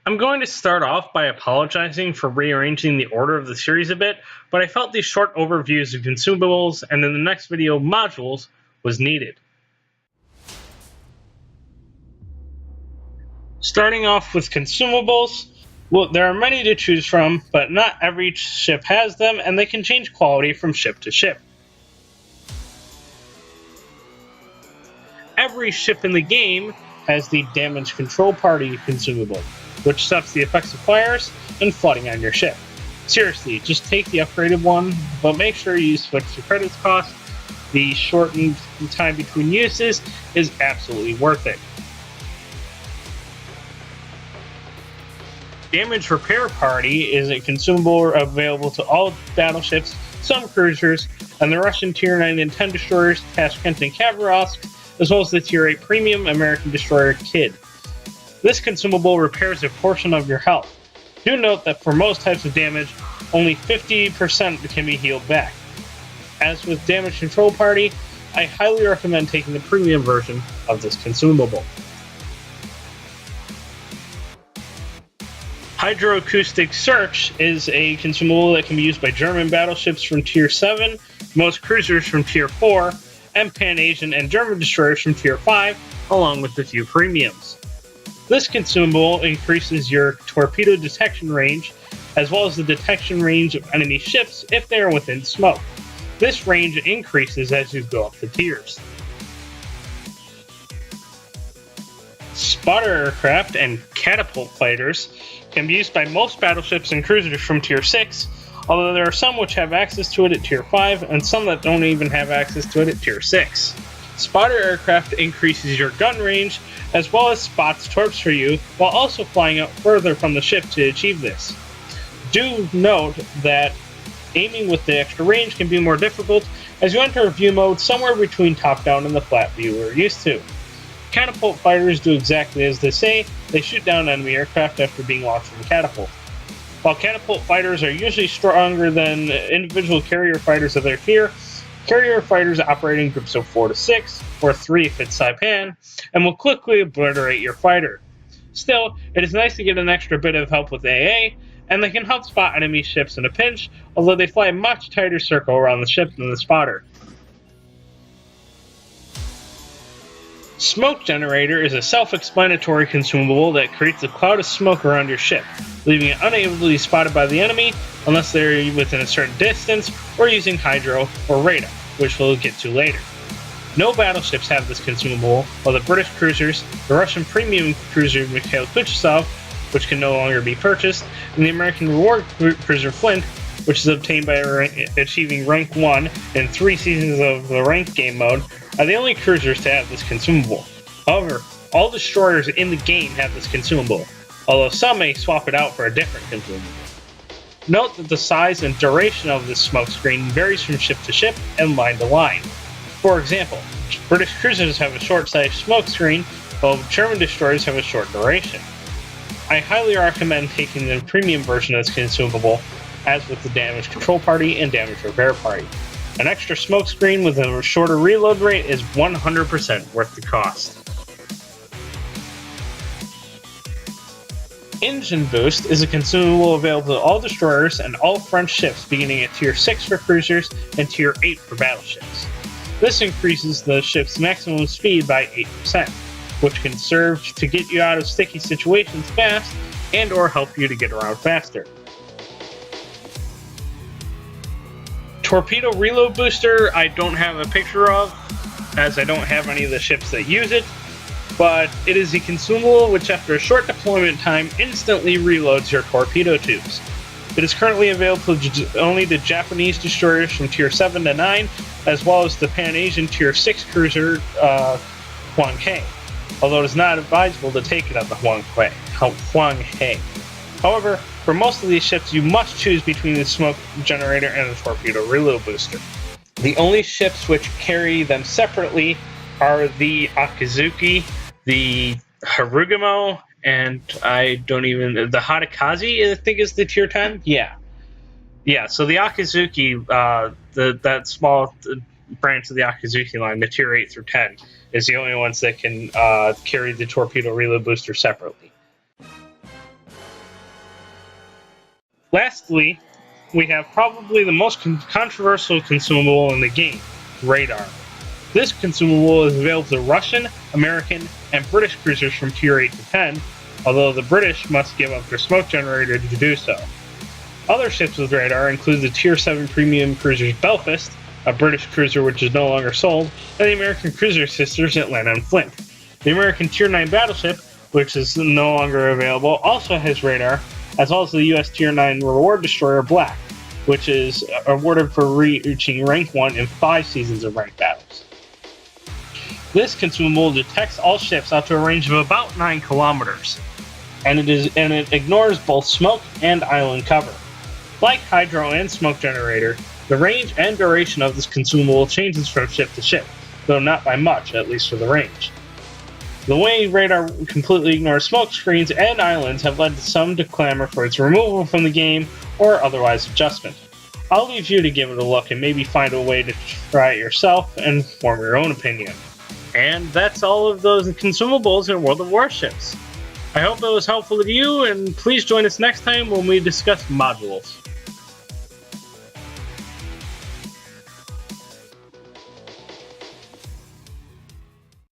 I'm going to start off by apologizing for rearranging the order of the series a bit, but I felt these short overviews of consumables and in the next video modules was needed. Starting off with consumables, well, there are many to choose from, but not every ship has them, and they can change quality from ship to ship. Every ship in the game has the damage control party consumable, which stops the effects of fires and flooding on your ship. Seriously, just take the upgraded one, but make sure you switch to credits cost. The shortened time between uses is absolutely worth it. Damage Repair Party is a consumable available to all battleships, some cruisers, and the Russian Tier 9 and 10 destroyers, Tashkent and Kavrovsk, as well as the Tier 8 Premium American Destroyer Kidd. This consumable repairs a portion of your health. Do note that for most types of damage, only 50% can be healed back. As with Damage Control Party, I highly recommend taking the premium version of this consumable. Hydroacoustic Search is a consumable that can be used by German battleships from Tier 7, most cruisers from Tier 4, and Pan-Asian and German destroyers from Tier 5, along with a few premiums. This consumable increases your torpedo detection range, as well as the detection range of enemy ships if they are within smoke. This range increases as you go up the tiers. Spotter aircraft and catapult fighters can be used by most battleships and cruisers from Tier 6, although there are some which have access to it at Tier 5 and some that don't even have access to it at Tier 6. Spotter aircraft increases your gun range as well as spots torps for you while also flying out further from the ship to achieve this. Do note that aiming with the extra range can be more difficult as you enter a view mode somewhere between top-down and the flat view we're used to. Catapult fighters do exactly as they say, they shoot down enemy aircraft after being launched from a catapult. While catapult fighters are usually stronger than individual carrier fighters of their tier, carrier fighters operate in groups of 4 to 6, or 3 if it's Saipan, and will quickly obliterate your fighter. Still, it is nice to get an extra bit of help with AA, and they can help spot enemy ships in a pinch, although they fly a much tighter circle around the ship than the spotter. Smoke Generator is a self-explanatory consumable that creates a cloud of smoke around your ship, leaving it unable to be spotted by the enemy unless they're within a certain distance or using hydro or radar, which we'll get to later. No battleships have this consumable, while the British cruisers, the Russian premium cruiser Mikhail Kutuzov, which can no longer be purchased, and the American reward cruiser Flint, which is obtained by achieving rank 1 in 3 seasons of the ranked game mode, are the only cruisers to have this consumable. However, all destroyers in the game have this consumable, although some may swap it out for a different consumable. Note that the size and duration of this smoke screen varies from ship to ship and line to line. For example, British cruisers have a short-sized smoke screen, while German destroyers have a short duration. I highly recommend taking the premium version of this consumable, as with the Damage Control Party and Damage Repair Party. An extra smoke screen with a shorter reload rate is 100% worth the cost. Engine Boost is a consumable available to all destroyers and all French ships beginning at Tier 6 for cruisers and Tier 8 for battleships. This increases the ship's maximum speed by 8%, which can serve to get you out of sticky situations fast and or help you to get around faster. Torpedo Reload Booster, I don't have a picture of, as I don't have any of the ships that use it, but it is a consumable which after a short deployment time instantly reloads your torpedo tubes. It is currently available to only the Japanese destroyers from Tier 7 to 9, as well as the Pan-Asian Tier 6 cruiser Hwanghae, although it is not advisable to take it on the Hwanghae. However, for most of these ships, you must choose between the smoke generator and the torpedo reload booster. The only ships which carry them separately are the Akizuki, the Harugamo, and the Hadakazi, I think is the Tier 10? Yeah, so the Akizuki, that small branch of the Akizuki line, the Tier 8 through 10, is the only ones that can carry the torpedo reload booster separately. Lastly, we have probably the most controversial consumable in the game, radar. This consumable is available to Russian, American, and British cruisers from Tier 8 to 10, although the British must give up their smoke generator to do so. Other ships with radar include the Tier 7 premium cruisers Belfast, a British cruiser which is no longer sold, and the American cruiser sisters Atlanta and Flint. The American Tier 9 battleship, which is no longer available, also has radar, as well as the US Tier 9 reward destroyer Black, which is awarded for reaching rank 1 in 5 seasons of ranked battles. This consumable detects all ships out to a range of about 9 kilometers, and it ignores both smoke and island cover. Like hydro and smoke generator, the range and duration of this consumable changes from ship to ship, though not by much, at least for the range. The way radar completely ignores smoke screens and islands have led to some to clamor for its removal from the game or otherwise adjustment. I'll leave you to give it a look and maybe find a way to try it yourself and form your own opinion. And that's all of those consumables in World of Warships. I hope it was helpful to you, and please join us next time when we discuss modules.